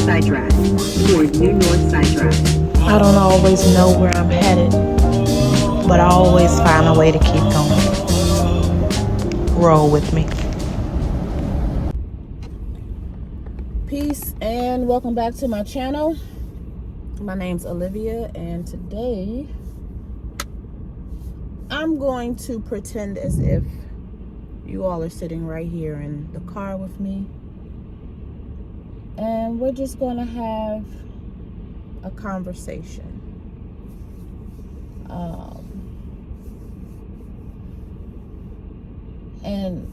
Side Drive. Toward New North Side Drive. I don't always know where I'm headed, but I always find a way to keep going. Roll with me. Peace and welcome back to my channel. My name's Olivia, and today I'm going to pretend as if you all are sitting right here in the car with me, and we're just going to have a conversation. And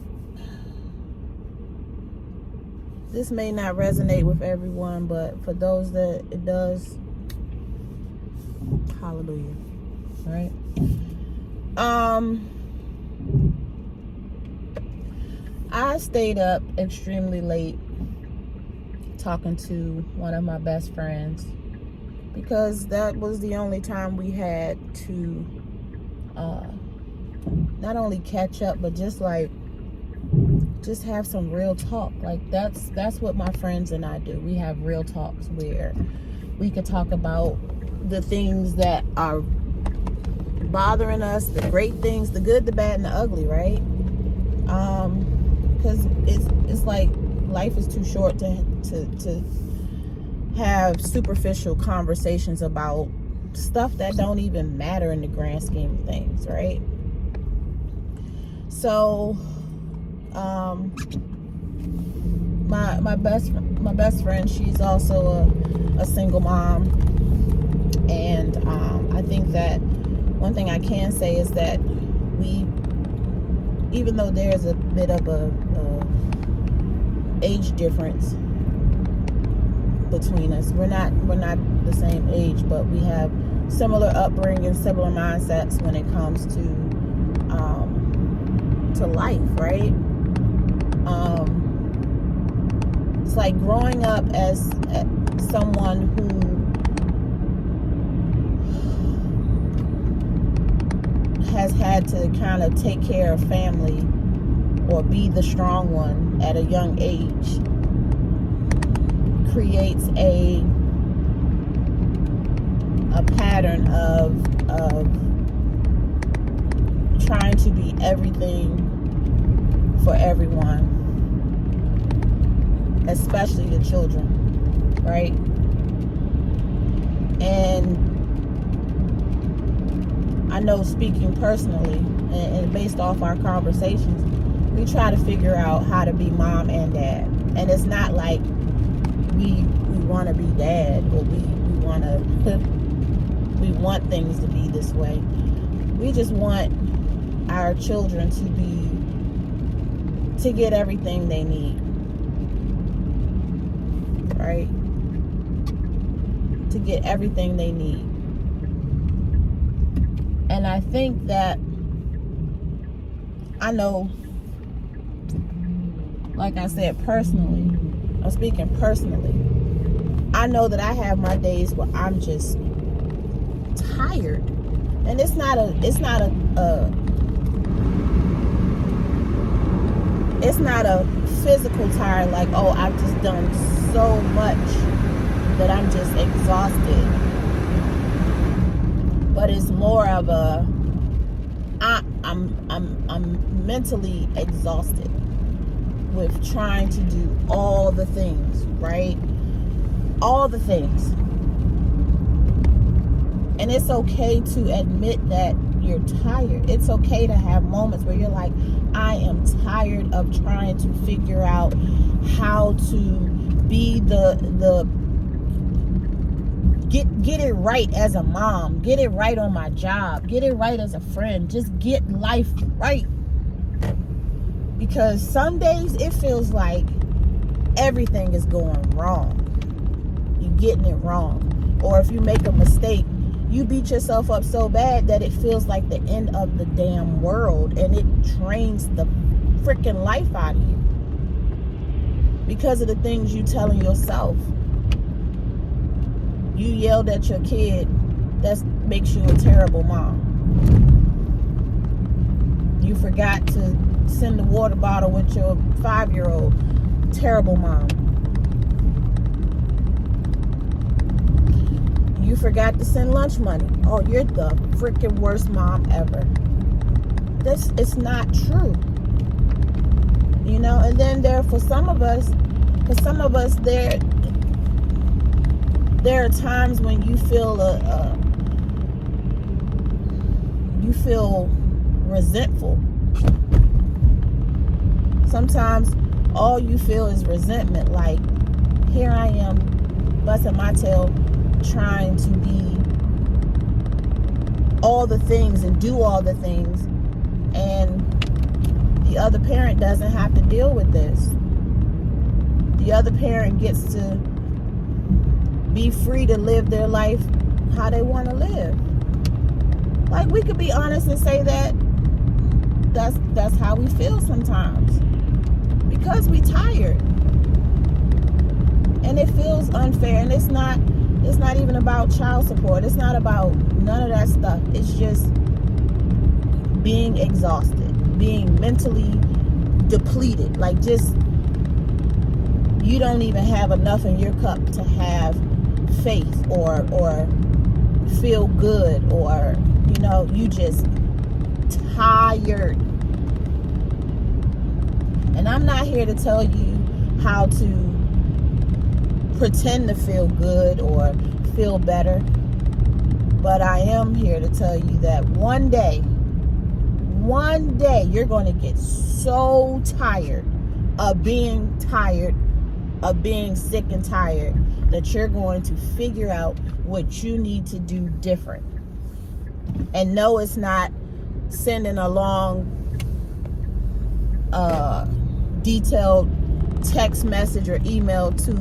this may not resonate with everyone, but for those that it does, hallelujah, right? I stayed up extremely late talking to one of my best friends because that was the only time we had to not only catch up, but just have some real talk. Like that's what my friends and I do. We have real talks where we could talk about the things that are bothering us, the great things, the good, the bad, and the ugly, right? Because it's like life is too short to have superficial conversations about stuff that don't even matter in the grand scheme of things, right? So my best friend, she's also a single mom, and I think that one thing I can say is that we, even though there's a bit of a age difference between us, we're not the same age, but we have similar upbringing, similar mindsets when it comes to life, right? It's like growing up as someone who has had to kind of take care of family or be the strong one at a young age creates a pattern of trying to be everything for everyone, especially the children, right? And I know, speaking personally and based off our conversations, we try to figure out how to be mom and dad. And it's not like we want to be dad, or we want to we want things to be this way. We just want our children to get everything they need, right? To get everything they need. And I think that, I know, like I said, personally, I'm speaking personally, I know that I have my days where I'm just tired. And it's not a physical tired, like, oh, I've just done so much that I'm just exhausted. But it's more of a I'm mentally exhausted with trying to do all the things, right? All the things. And it's okay to admit that you're tired. It's okay to have moments where you're like, I am tired of trying to figure out how to be get it right as a mom, get it right on my job, get it right as a friend, just get life right. Because some days it feels like everything is going wrong. You're getting it wrong. Or if you make a mistake, you beat yourself up so bad that it feels like the end of the damn world, and it drains the freaking life out of you because of the things you telling yourself. You yelled at your kid, that makes you a terrible mom. You forgot to send the water bottle with your 5-year-old, terrible mom. You forgot to send lunch money. Oh, you're the freaking worst mom ever. It's not true. You know, and then for some of us, there are times when you feel resentful. Sometimes all you feel is resentment. Like, here I am, busting my tail, trying to be all the things and do all the things, and the other parent doesn't have to deal with this. The other parent gets to be free to live their life how they want to live. Like, we could be honest and say that's how we feel sometimes, because we tired, and it feels unfair. And it's not even about child support. It's not about none of that stuff. It's just being exhausted, being mentally depleted. Like, just, you don't even have enough in your cup to have faith or feel good, or, you know, you just tired. And I'm not here to tell you how to pretend to feel good or feel better, but I am here to tell you that one day you're going to get so tired of being sick and tired, that you're going to figure out what you need to do different. And no, it's not sending a long detailed text message or email to,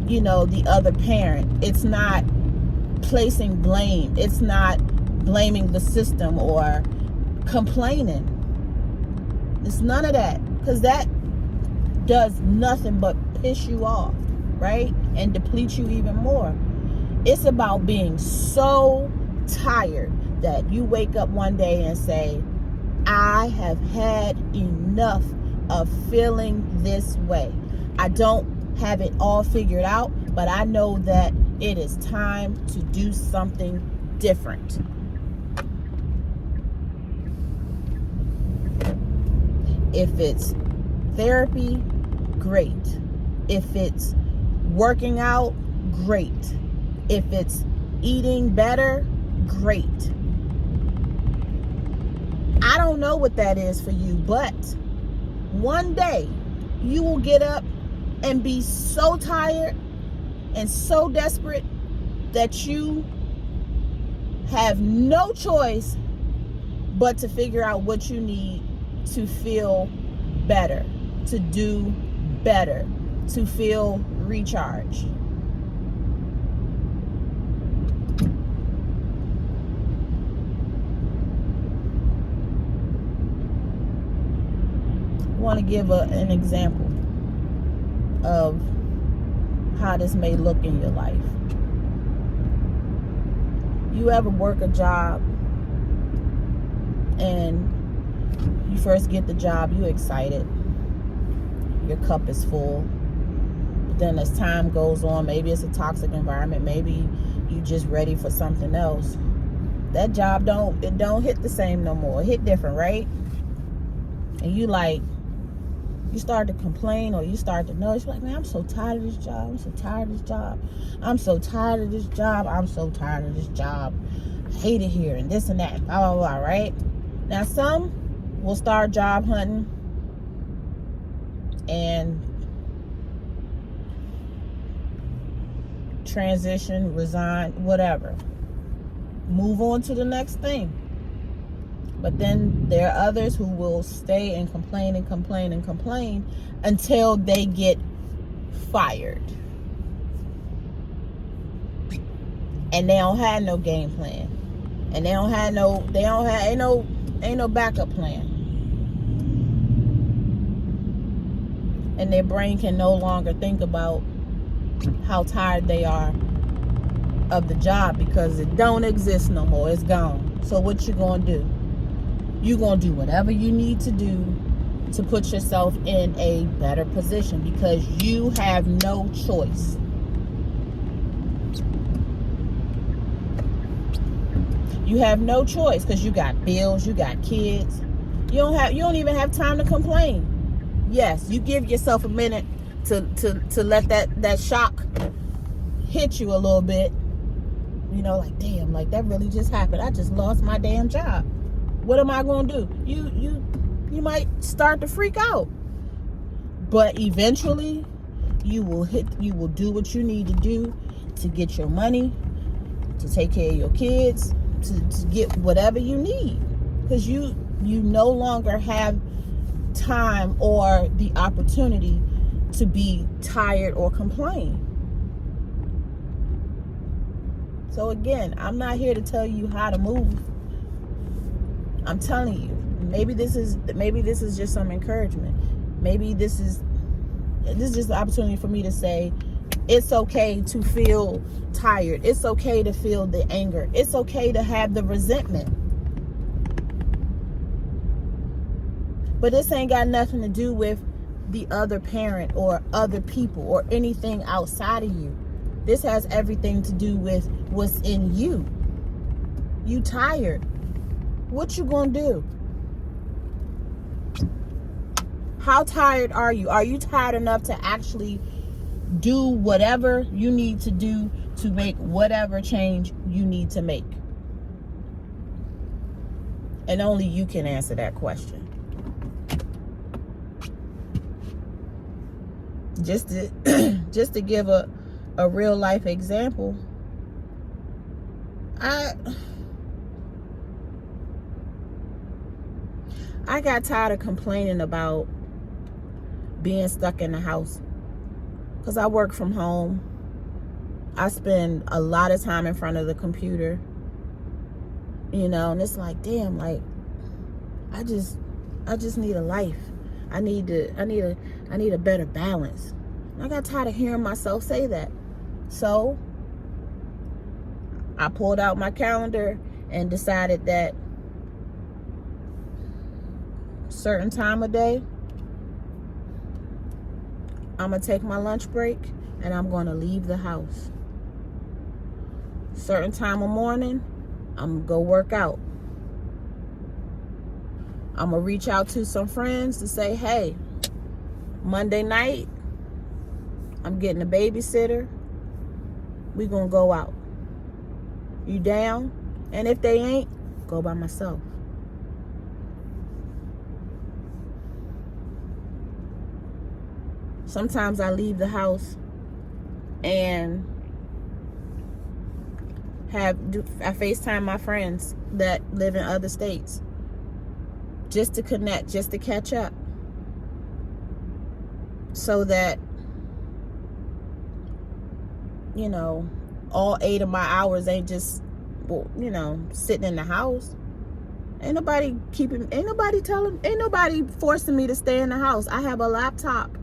you know, the other parent. It's not placing blame. It's not blaming the system or complaining. It's none of that, because that does nothing but piss you off, right? And deplete you even more. It's about being so tired that you wake up one day and say, I have had enough of feeling this way. I don't have it all figured out, but I know that it is time to do something different. If it's therapy, great. If it's working out, great. If it's eating better, great. I don't know what that is for you, but one day you will get up and be so tired and so desperate that you have no choice but to figure out what you need to feel better, to do better, to feel recharged. I want to give an example of how this may look in your life. You ever work a job and you first get the job, you're excited, your cup is full, but then as time goes on, maybe it's a toxic environment, maybe you just ready for something else. That job don't hit the same no more. It hit different, right? And you start to complain, or you start to notice, like, man, I'm so tired of this job. I'm so tired of this job. I'm so tired of this job. I'm so tired of this job. I hate it here, and this and that, blah, blah, blah, right? Now, some will start job hunting and transition, resign, whatever. Move on to the next thing. But then there are others who will stay and complain and complain and complain until they get fired. And they don't have no game plan. And ain't no backup plan. And their brain can no longer think about how tired they are of the job, because it don't exist no more. It's gone. So what you gonna do? You're going to do whatever you need to do to put yourself in a better position, because you have no choice. You have no choice because you got bills, you got kids. You don't even have time to complain. Yes, you give yourself a minute to let that shock hit you a little bit. You know, like, damn, like that really just happened. I just lost my damn job. What am I going to do? You might start to freak out. But eventually you will do what you need to do to get your money, to take care of your kids, to get whatever you need. Because you no longer have time or the opportunity to be tired or complain. So again, I'm not here to tell you how to move. I'm telling you, maybe this is just some encouragement. Maybe this is just the opportunity for me to say it's okay to feel tired. It's okay to feel the anger. It's okay to have the resentment. But this ain't got nothing to do with the other parent or other people or anything outside of you. This has everything to do with what's in you. You tired. What you gonna do? How tired are you? Are you tired enough to actually do whatever you need to do to make whatever change you need to make? And only you can answer that question. Just to give a real life example, I got tired of complaining about being stuck in the house because I work from home. I spend a lot of time in front of the computer, you know, and it's like, damn, like I just need a life. I need a better balance. I got tired of hearing myself say that. So I pulled out my calendar and decided that certain time of day, I'm going to take my lunch break and I'm going to leave the house. Certain time of morning, I'm going to go work out. I'm going to reach out to some friends to say, hey, Monday night, I'm getting a babysitter. We going to go out. You down? And if they ain't, go by myself. Sometimes I leave the house and I FaceTime my friends that live in other states just to connect, just to catch up, so that, you know, all 8 of my hours ain't just, you know, sitting in the house. Ain't nobody forcing me to stay in the house. I have a laptop.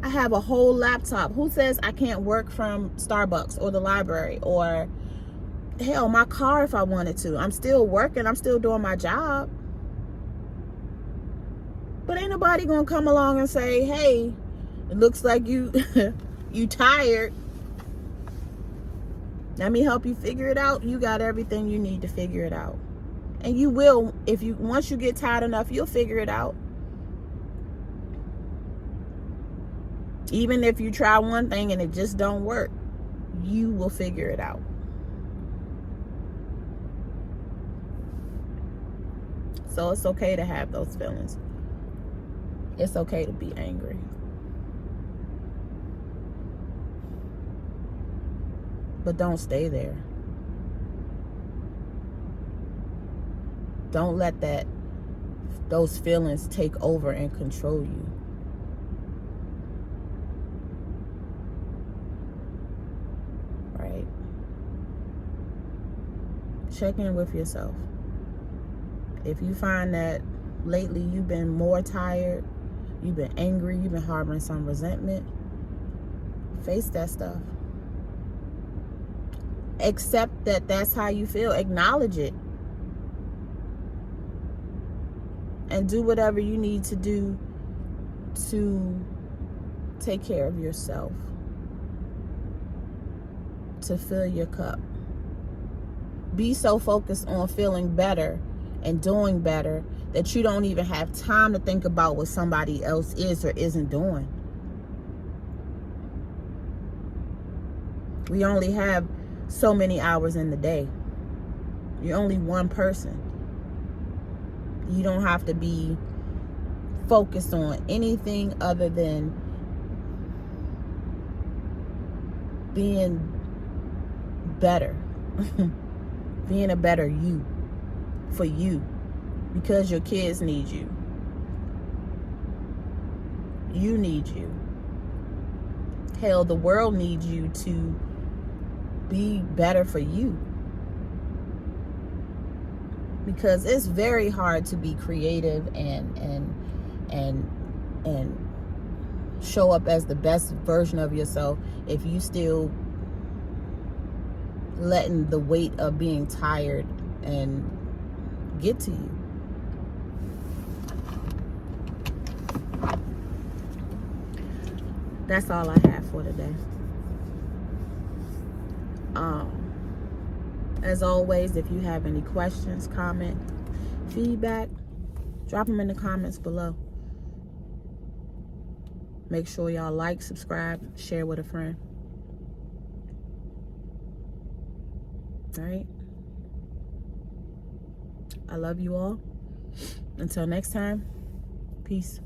I have a whole laptop. Who says I can't work from Starbucks or the library or, hell, my car if I wanted to? I'm still working. I'm still doing my job. But ain't nobody gonna come along and say, hey, it looks like you you tired. Let me help you figure it out. You got everything you need to figure it out. And you will, once you get tired enough, you'll figure it out. Even if you try one thing and it just don't work, you will figure it out. So it's okay to have those feelings. It's okay to be angry. But don't stay there. Don't let those feelings take over and control you. Right? Check in with yourself. If you find that lately you've been more tired, you've been angry, you've been harboring some resentment, face that stuff. Accept that that's how you feel. Acknowledge it. And do whatever you need to do to take care of yourself, to fill your cup. be so focused on feeling better and doing better that you don't even have time to think about what somebody else is or isn't doing. We only have so many hours in the day. You're only one person. You don't have to be focused on anything other than being better. Being a better you. For you. Because your kids need you. You need you. Hell, the world needs you to be better for you. Because it's very hard to be creative and show up as the best version of yourself if you still letting the weight of being tired and get to you. That's all I have for today. As always, if you have any questions, comment, feedback, drop them in the comments below. Make sure y'all like, subscribe, share with a friend. All right? I love you all. Until next time, peace.